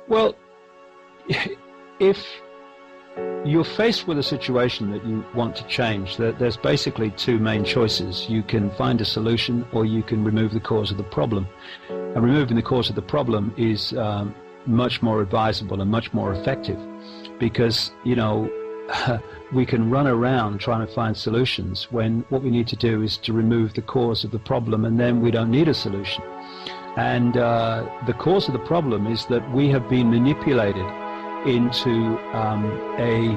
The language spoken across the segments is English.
Well, if you're faced with a situation that you want to change, there's basically two main choices. You can find a solution, or you can remove the cause of the problem. And removing the cause of the problem is much more advisable and much more effective, because, you know, we can run around trying to find solutions when what we need to do is to remove the cause of the problem, and then we don't need a solution. And the cause of the problem is that we have been manipulated into a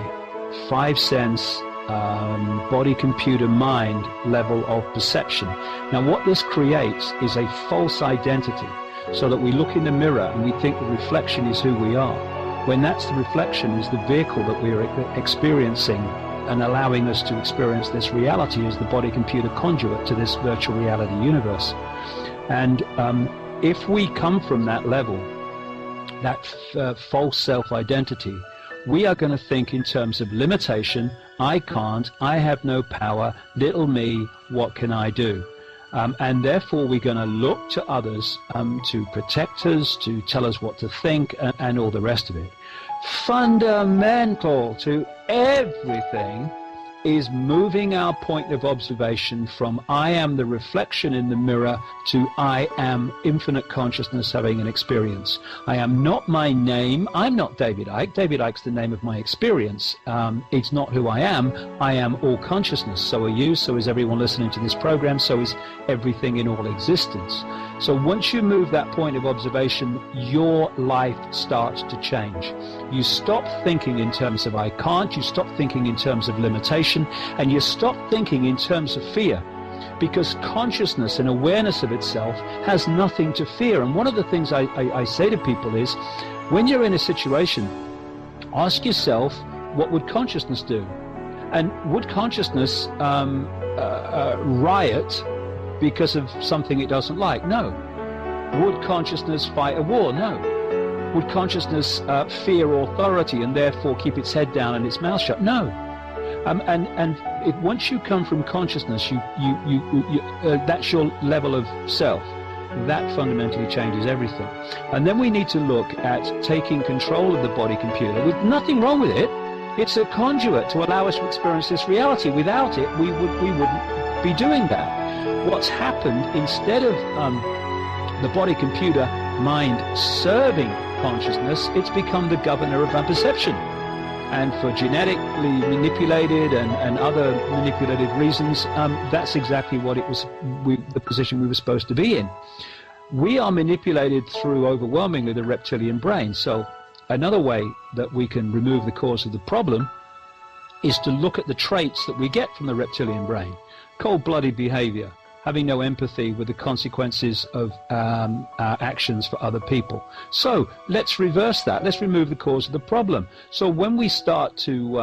five-sense body-computer-mind level of perception. Now, what this creates is a false identity, so that we look in the mirror and we think the reflection is who we are, when that's the reflection is the vehicle that we're experiencing and allowing us to experience this reality as the body-computer conduit to this virtual reality universe. And if we come from that level, that false self-identity, we are going to think in terms of limitation. I can't, I have no power, little me, what can I do? And therefore we're going to look to others to protect us, to tell us what to think, and all the rest of it. Fundamental to everything is moving our point of observation from I am the reflection in the mirror to I am infinite consciousness having an experience. I am not my name. I'm not David Icke. David Icke's the name of my experience. It's not who I am. I am all consciousness. So are you. So is everyone listening to this program. So is everything in all existence. So once you move that point of observation, your life starts to change. You stop thinking in terms of I can't. You stop thinking in terms of limitation. And you stop thinking in terms of fear, because consciousness and awareness of itself has nothing to fear. And one of the things I say to people is, when you're in a situation, ask yourself, what would consciousness do? And would consciousness riot because of something it doesn't like? No. Would consciousness fight a war? No. Would consciousness fear authority and therefore keep its head down and its mouth shut? No. Once you come from consciousness, that's your level of self. That fundamentally changes everything. And then we need to look at taking control of the body computer, with nothing wrong with it. It's a conduit to allow us to experience this reality. Without it, we wouldn't be doing that. What's happened, instead of the body computer mind serving consciousness, it's become the governor of our perception. And for genetically manipulated and other manipulated reasons, that's exactly what it was, the position we were supposed to be in. We are manipulated through overwhelmingly the reptilian brain. So another way that we can remove the cause of the problem is to look at the traits that we get from the reptilian brain. Cold-blooded behavior, having no empathy with the consequences of our actions for other people. So let's reverse that. Let's remove the cause of the problem. So when we start to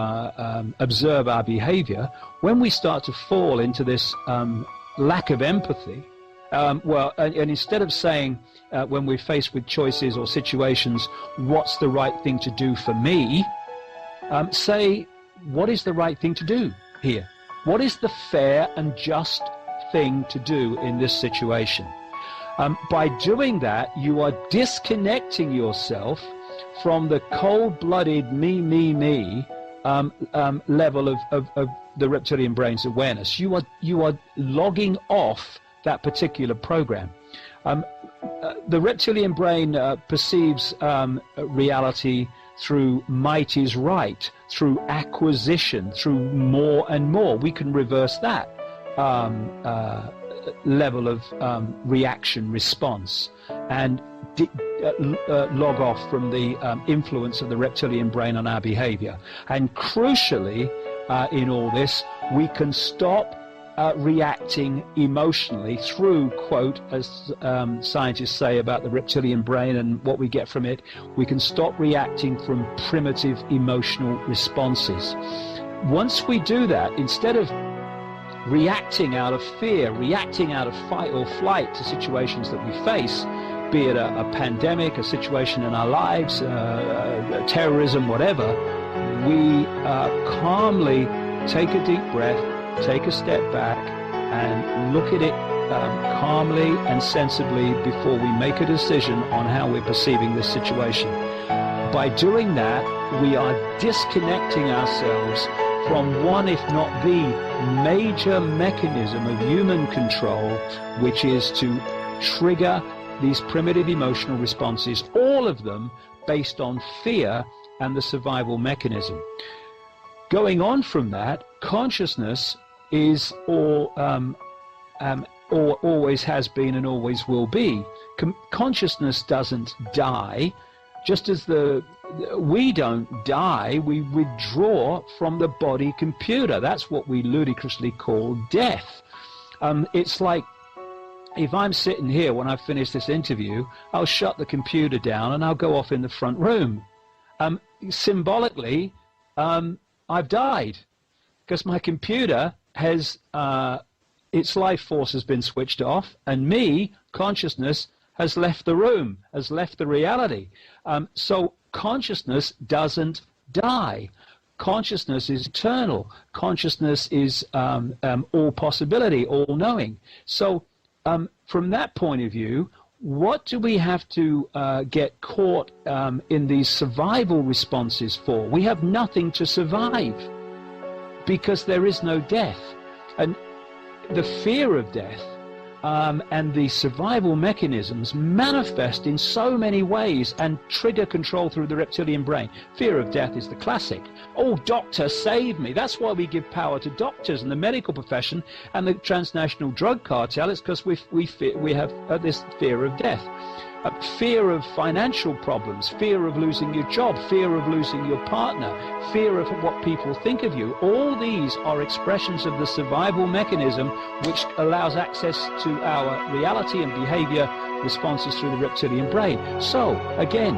observe our behavior, when we start to fall into this lack of empathy, and instead of saying, when we're faced with choices or situations, what's the right thing to do for me, say, what is the right thing to do here? What is the fair and just thing to do in this situation? By doing that, you are disconnecting yourself from the cold-blooded me level of the reptilian brain's awareness. You are logging off that particular program. The reptilian brain perceives reality through might is right, through acquisition, through more and more. We can reverse that level of reaction response and log off from the influence of the reptilian brain on our behavior. And crucially, in all this, we can stop reacting emotionally through, quote, as scientists say about the reptilian brain and what we get from it, we can stop reacting from primitive emotional responses. Once we do that, instead of reacting out of fear, reacting out of fight or flight to situations that we face, be it a pandemic, a situation in our lives, terrorism, whatever, we calmly take a deep breath, take a step back, and look at it calmly and sensibly before we make a decision on how we're perceiving this situation. by doing that, we are disconnecting ourselves from one, if not the major mechanism of human control, which is to trigger these primitive emotional responses, all of them based on fear and the survival mechanism. Going on from that, consciousness is always has been and always will be. Consciousness doesn't die, just as we don't die, we withdraw from the body computer. That's what we ludicrously call death. It's like, if I'm sitting here when I finish this interview, I'll shut the computer down and I'll go off in the front room. Symbolically, I've died, because my computer has, its life force has been switched off, and me, consciousness, has left the room, has left the reality. So consciousness doesn't die. Consciousness is eternal. Consciousness is all possibility, all knowing. So from that point of view, what do we have to get caught in these survival responses for? We have nothing to survive, because there is no death. And the fear of death and the survival mechanisms manifest in so many ways and trigger control through the reptilian brain. Fear of death is the classic. Oh, doctor, save me. That's why we give power to doctors and the medical profession and the transnational drug cartel. It's because we have this fear of death. Fear of financial problems, fear of losing your job, fear of losing your partner, fear of what people think of you. All these are expressions of the survival mechanism, which allows access to our reality and behavior responses through the reptilian brain. So, again,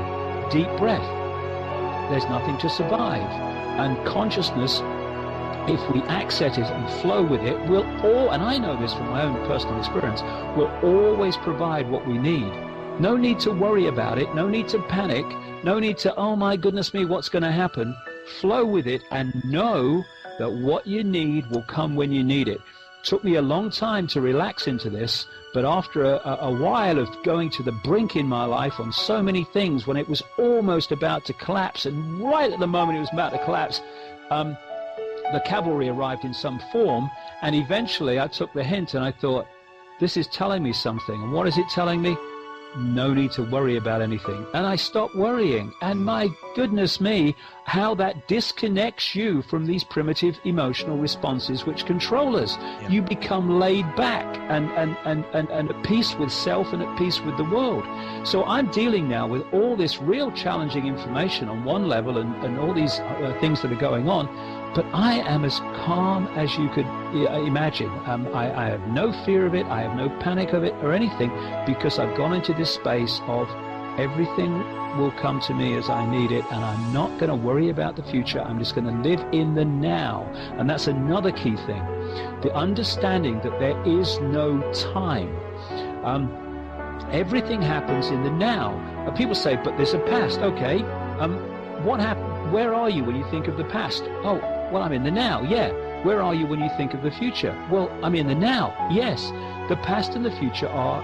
deep breath. There's nothing to survive. And consciousness, if we access it and flow with it, will and I know this from my own personal experience, will always provide what we need. No need to worry about it, no need to panic, no need to, oh my goodness me, what's going to happen? Flow with it and know that what you need will come when you need it. Took me a long time to relax into this, but after a while of going to the brink in my life on so many things, when it was almost about to collapse, and right at the moment it was about to collapse, the cavalry arrived in some form, and eventually I took the hint and I thought, this is telling me something. And what is it telling me? No need to worry about anything. And I stopped worrying. And my goodness me, how that disconnects you from these primitive emotional responses which control us. Yeah. You become laid back and at peace with self and at peace with the world. So I'm dealing now with all this real challenging information on one level and all these things that are going on. But I am as calm as you could imagine. I have no fear of it. I have no panic of it or anything, because I've gone into this space of everything will come to me as I need it, and I'm not going to worry about the future. I'm just going to live in the now. And that's another key thing. The understanding that there is no time. Everything happens in the now. People say, but there's a past. Okay, what happened? Where are you when you think of the past? Oh, well, I'm in the now, yeah. Where are you when you think of the future? Well, I'm in the now, yes. The past and the future are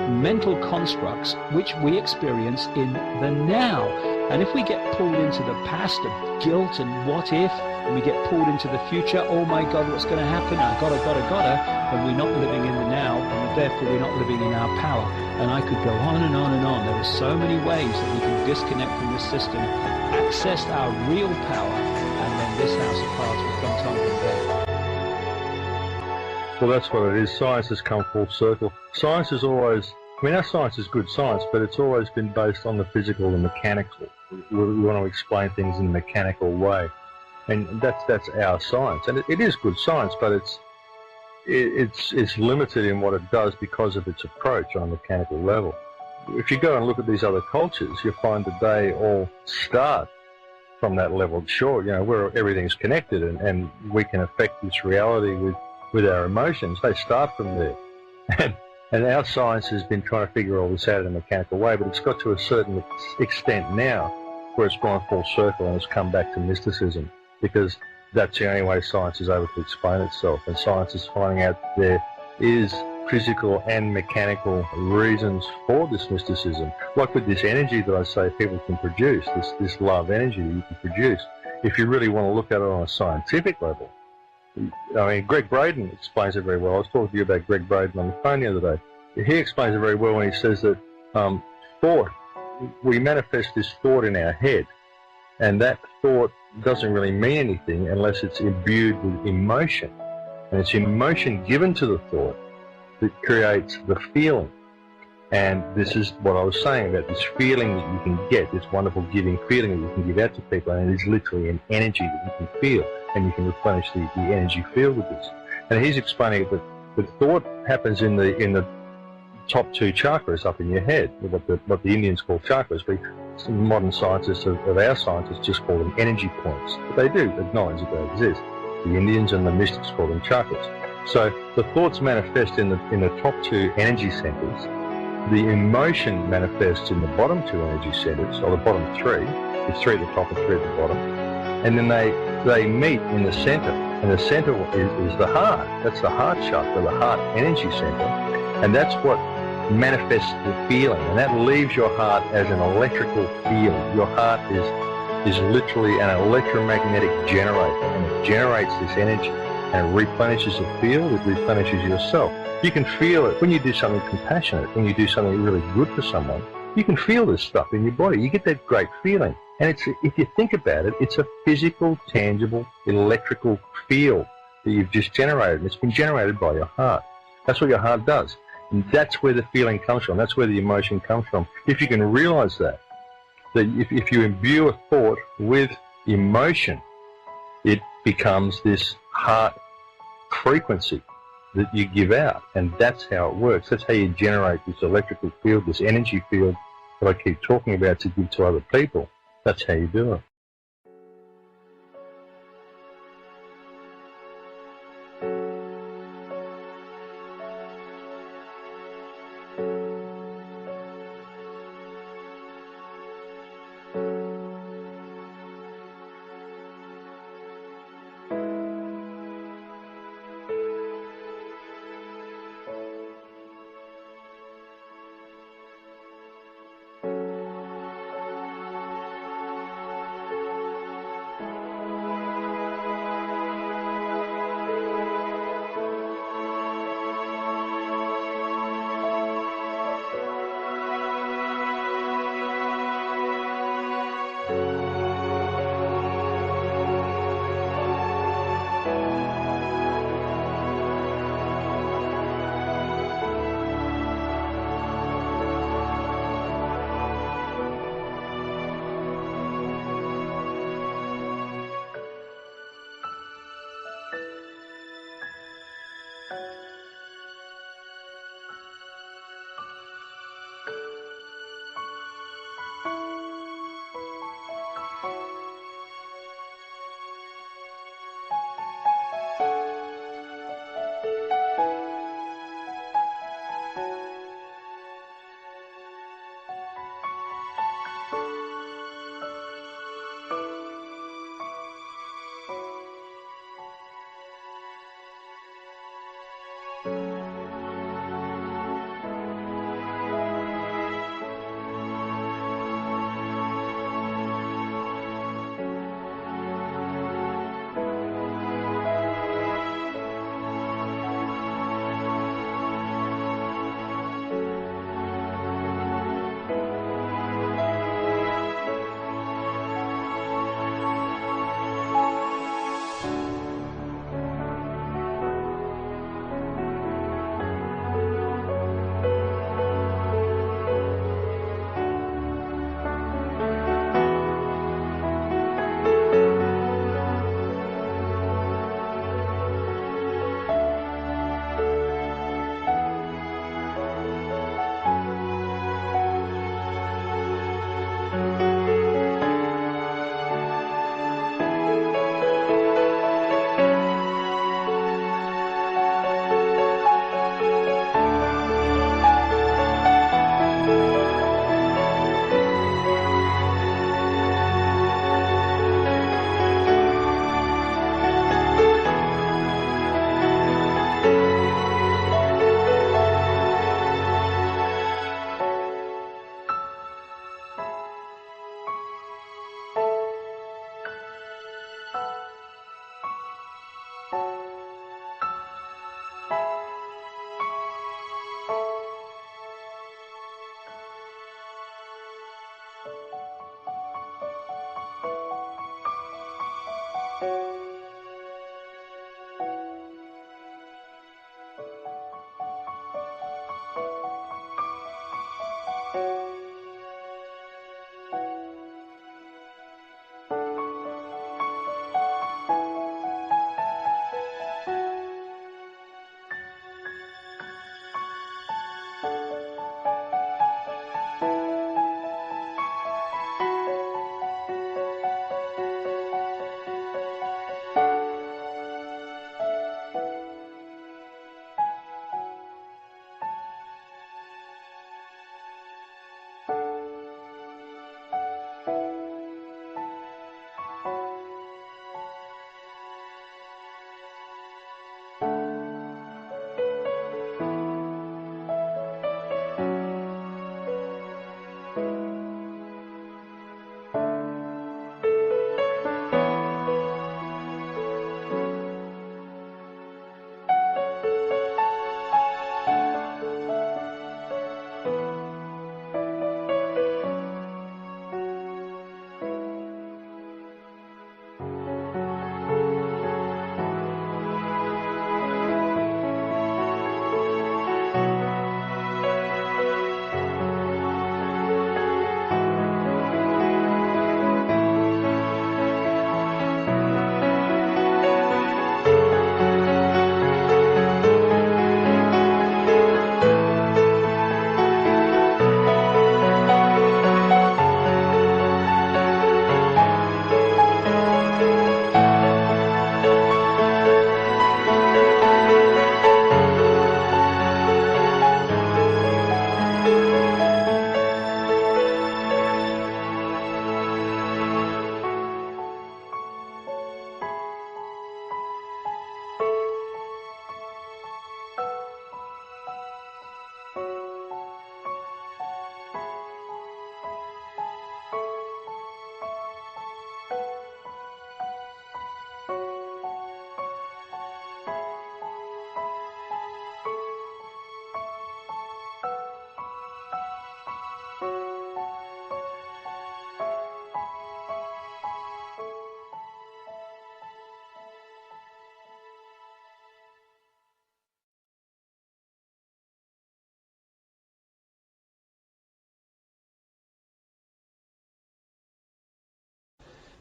mental constructs which we experience in the now. And if we get pulled into the past of guilt and what if, and we get pulled into the future, oh my God, what's going to happen? I gotta, and we're not living in the now, and therefore we're not living in our power. And I could go on and on and on. There are so many ways that we can disconnect from this system, access our real power, and then this house of cards will come tumbling down. Well, that's what it is. Science has come full circle. Science is always, I mean, our science is good science, but it's always been based on the physical and mechanical. We want to explain things in a mechanical way. And that's our science. And it is good science, but it's limited in what it does because of its approach on a mechanical level. If you go and look at these other cultures, you'll find that they all start from that level. Sure, you know, where everything's connected and we can affect this reality with our emotions. They start from there. And our science has been trying to figure all this out in a mechanical way, but it's got to a certain extent now where it's gone full circle and it's come back to mysticism, because that's the only way science is able to explain itself. And science is finding out there is physical and mechanical reasons for this mysticism. Like with this energy that I say people can produce, this love energy that you can produce, if you really want to look at it on a scientific level. I mean, Greg Braden explains it very well. I was talking to you about Greg Braden on the phone the other day. He explains it very well when he says that thought, we manifest this thought in our head, and that thought doesn't really mean anything unless it's imbued with emotion. And it's emotion given to the thought that creates the feeling. And this is what I was saying about this feeling that you can get, this wonderful giving feeling that you can give out to people, and it is literally an energy that you can feel, and you can replenish the energy field with this. And he's explaining that the thought happens in the top two chakras up in your head, what the Indians call chakras. Some modern scientists of our scientists just call them energy points, but they do acknowledge that they exist. The Indians and the mystics call them chakras. So the thoughts manifest in the top two energy centers. The emotion manifests in the bottom two energy centers, or the bottom three. There's three at the top and three at the bottom. And then they meet in the center. And the center is the heart. That's the heart chakra, the heart energy center. And that's what manifests the feeling. And that leaves your heart as an electrical field. Your heart is literally an electromagnetic generator. And it generates this energy. And it replenishes the field, it replenishes yourself. You can feel it when you do something compassionate, when you do something really good for someone. You can feel this stuff in your body. You get that great feeling. And if you think about it, it's a physical, tangible, electrical field that you've just generated. And it's been generated by your heart. That's what your heart does. And that's where the feeling comes from. That's where the emotion comes from. If you can realize that if you imbue a thought with emotion, it becomes this heart frequency that you give out, and that's how it works. That's how you generate this electrical field, this energy field that I keep talking about to give to other people. That's how you do it.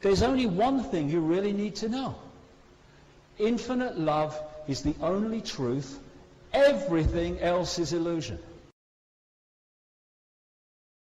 There's only one thing you really need to know. Infinite love is the only truth. Everything else is illusion.